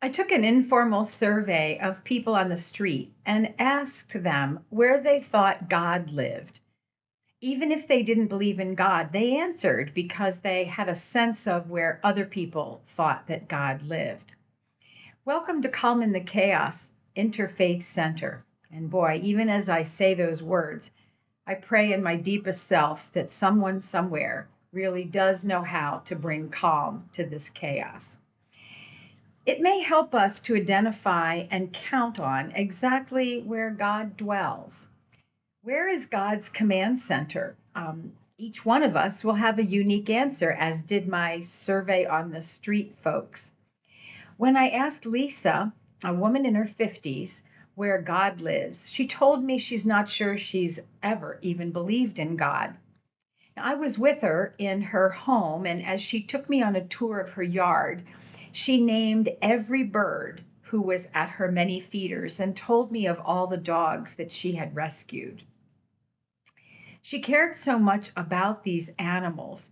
I took an informal survey of people on the street and asked them where they thought God lived. Even if they didn't believe in God, they answered because they had a sense of where other people thought that God lived. Welcome to Calm in the Chaos Interfaith Center. And boy, even as I say those words, I pray in my deepest self that someone somewhere really does know how to bring calm to this chaos. It may help us to identify and count on exactly where God dwells. Where is God's command center? Each one of us will have a unique answer, as did my survey on the street folks. When I asked Lisa, a woman in her 50s, where God lives, she told me she's not sure she's ever even believed in God. I was with her in her home, and as she took me on a tour of her yard, she named every bird who was at her many feeders and told me of all the dogs that she had rescued. She cared so much about these animals,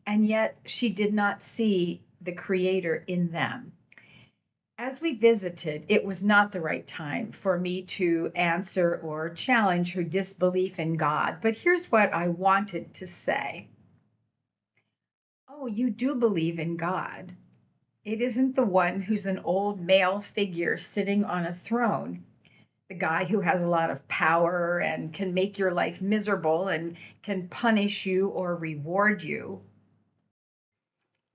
and yet she did not see the Creator in them. As we visited, it was not the right time for me to answer or challenge her disbelief in God, but here's what I wanted to say. Oh, you do believe in God. It isn't the one who's an old male figure sitting on a throne, the guy who has a lot of power and can make your life miserable and can punish you or reward you.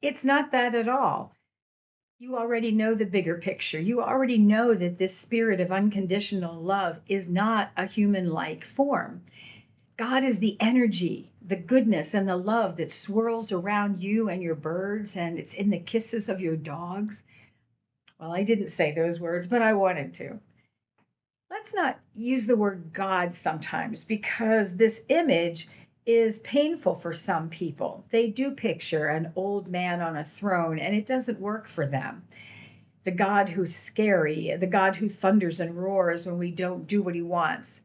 It's not that at all. You already know the bigger picture. You already know that this spirit of unconditional love is not a human like form. God is the energy, the goodness, and the love that swirls around you and your birds, and it's in the kisses of your dogs. Well, I didn't say those words, but I wanted to. Let's not use the word God sometimes because this image is painful for some people. They do picture an old man on a throne, and it doesn't work for them. The God who's scary, the God who thunders and roars when we don't do what he wants.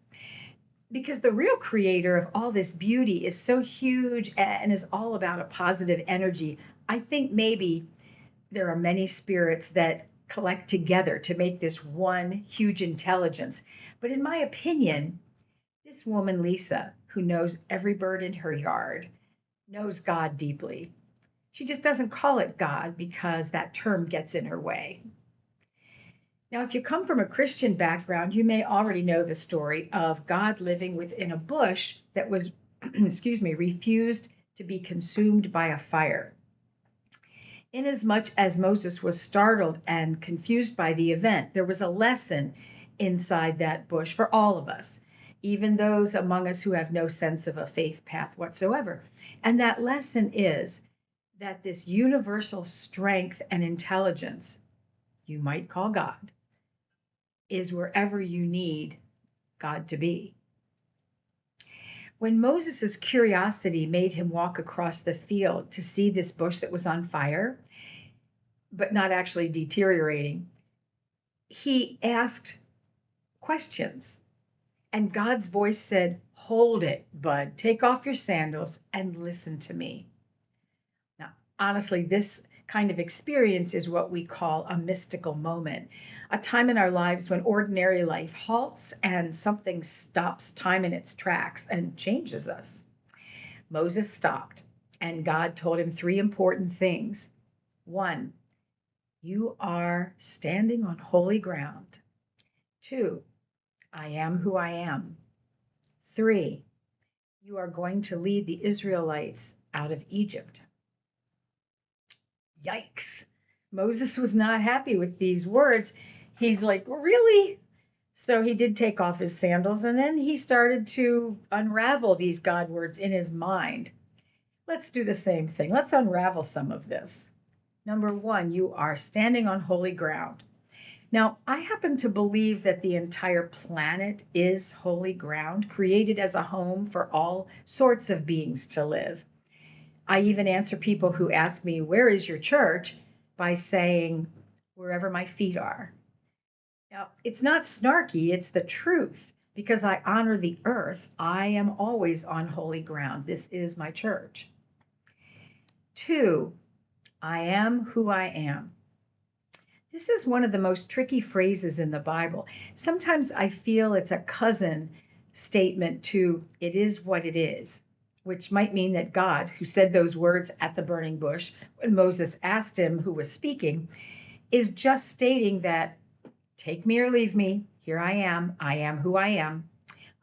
Because the real creator of all this beauty is so huge and is all about a positive energy. I think maybe there are many spirits that collect together to make this one huge intelligence. But in my opinion, this woman, Lisa, who knows every bird in her yard, knows God deeply. She just doesn't call it God because that term gets in her way. Now, if you come from a Christian background, you may already know the story of God living within a bush that was, excuse me, refused to be consumed by a fire. Inasmuch as Moses was startled and confused by the event, there was a lesson inside that bush for all of us, even those among us who have no sense of a faith path whatsoever. And that lesson is that this universal strength and intelligence, you might call God, is wherever you need God to be. When Moses' curiosity made him walk across the field to see this bush that was on fire, but not actually deteriorating, he asked questions. And God's voice said, "Hold it, bud. Take off your sandals and listen to me." Now, honestly, this kind of experience is what we call a mystical moment, a time in our lives when ordinary life halts and something stops time in its tracks and changes us. Moses stopped, and God told him three important things. One, you are standing on holy ground. Two, I am who I am. Three, you are going to lead the Israelites out of Egypt. Yikes. Moses was not happy with these words. He's like, really? So he did take off his sandals and then he started to unravel these God words in his mind. Let's do the same thing. Let's unravel some of this. Number one, you are standing on holy ground. Now, I happen to believe that the entire planet is holy ground, created as a home for all sorts of beings to live. I even answer people who ask me, where is your church? By saying, wherever my feet are. Now, it's not snarky, it's the truth. Because I honor the earth, I am always on holy ground. This is my church. Two, I am who I am. This is one of the most tricky phrases in the Bible. Sometimes I feel it's a cousin statement to "it is what it is," which might mean that God, who said those words at the burning bush when Moses asked him who was speaking, is just stating that take me or leave me, here I am who I am.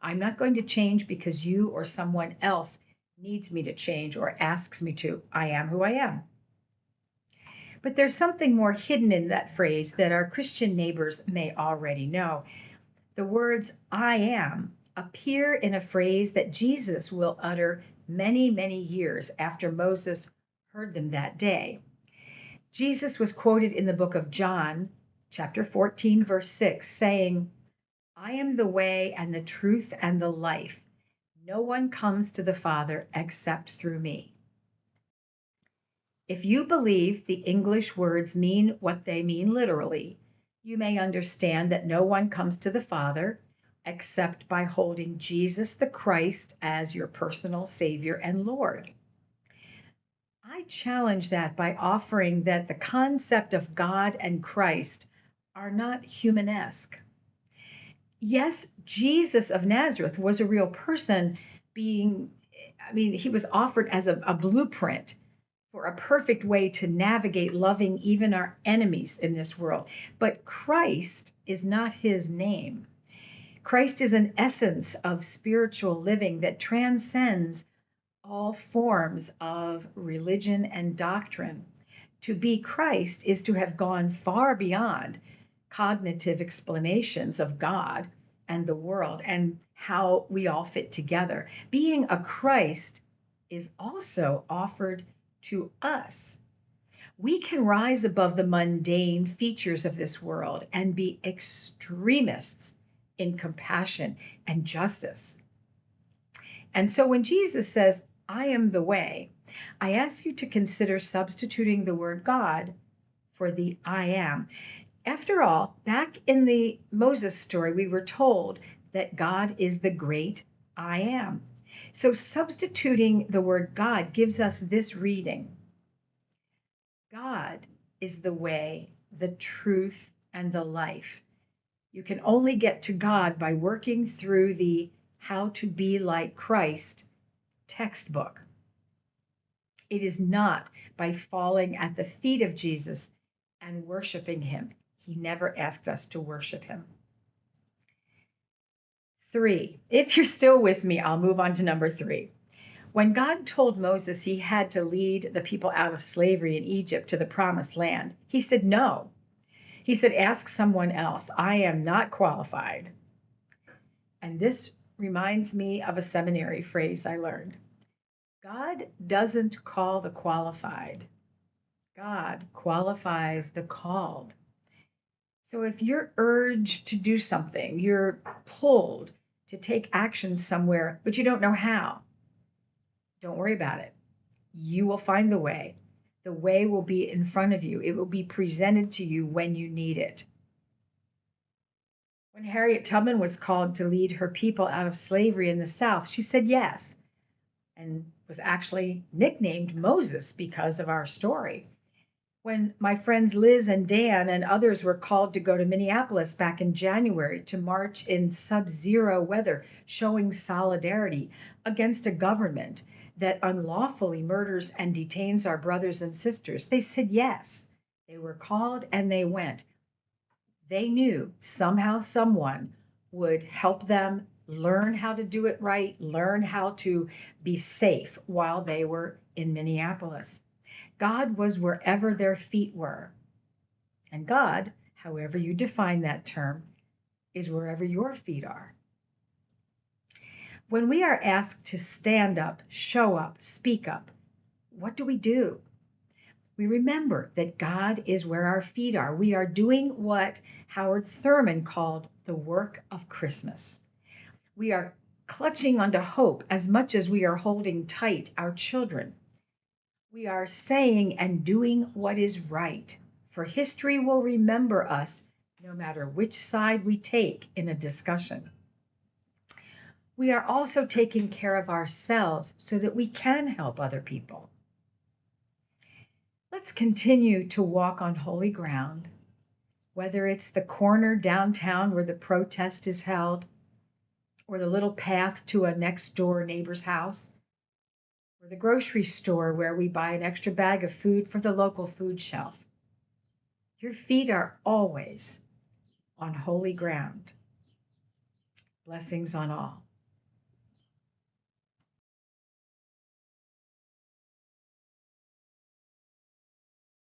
I'm not going to change because you or someone else needs me to change or asks me to. I am who I am. But there's something more hidden in that phrase that our Christian neighbors may already know. The words I am appear in a phrase that Jesus will utter many, many years after Moses heard them that day. Jesus was quoted in the book of John, chapter 14, verse 6, saying, I am the way and the truth and the life. No one comes to the Father except through me. If you believe the English words mean what they mean literally, you may understand that no one comes to the Father except by holding Jesus the Christ as your personal Savior and Lord. I challenge that by offering that the concept of God and Christ are not humanesque. Yes, Jesus of Nazareth was a real person he was offered as a blueprint for a perfect way to navigate loving even our enemies in this world. But Christ is not his name. Christ is an essence of spiritual living that transcends all forms of religion and doctrine. To be Christ is to have gone far beyond cognitive explanations of God and the world and how we all fit together. Being a Christ is also offered to us. We can rise above the mundane features of this world and be extremists in compassion and justice. And so when Jesus says, I am the way, I ask you to consider substituting the word God for the I am. After all, back in the Moses story, we were told that God is the great I am. So substituting the word God gives us this reading. God is the way, the truth, and the life. You can only get to God by working through the How to Be Like Christ textbook. It is not by falling at the feet of Jesus and worshiping him. He never asked us to worship him. 3, if you're still with me, I'll move on to number 3. When God told Moses he had to lead the people out of slavery in Egypt to the promised land, he said no. He said, ask someone else. I am not qualified. And this reminds me of a seminary phrase I learned. God doesn't call the qualified. God qualifies the called. So if you're urged to do something, you're pulled to take action somewhere, but you don't know how, don't worry about it. You will find the way. The way will be in front of you. It will be presented to you when you need it. When Harriet Tubman was called to lead her people out of slavery in the South, she said yes, and was actually nicknamed Moses because of our story. When my friends Liz and Dan and others were called to go to Minneapolis back in January to march in sub-zero weather, showing solidarity against a government that unlawfully murders and detains our brothers and sisters, they said yes. They were called and they went. They knew somehow someone would help them learn how to do it right, learn how to be safe while they were in Minneapolis. God was wherever their feet were. And God, however you define that term, is wherever your feet are. When we are asked to stand up, show up, speak up, what do? We remember that God is where our feet are. We are doing what Howard Thurman called the work of Christmas. We are clutching onto hope as much as we are holding tight our children. We are saying and doing what is right, for history will remember us no matter which side we take in a discussion. We are also taking care of ourselves so that we can help other people. Let's continue to walk on holy ground Whether it's the corner downtown where the protest is held, or the little path to a next door neighbor's house, or the grocery store where we buy an extra bag of food for the local food shelf. Your feet are always on holy ground. Blessings on all.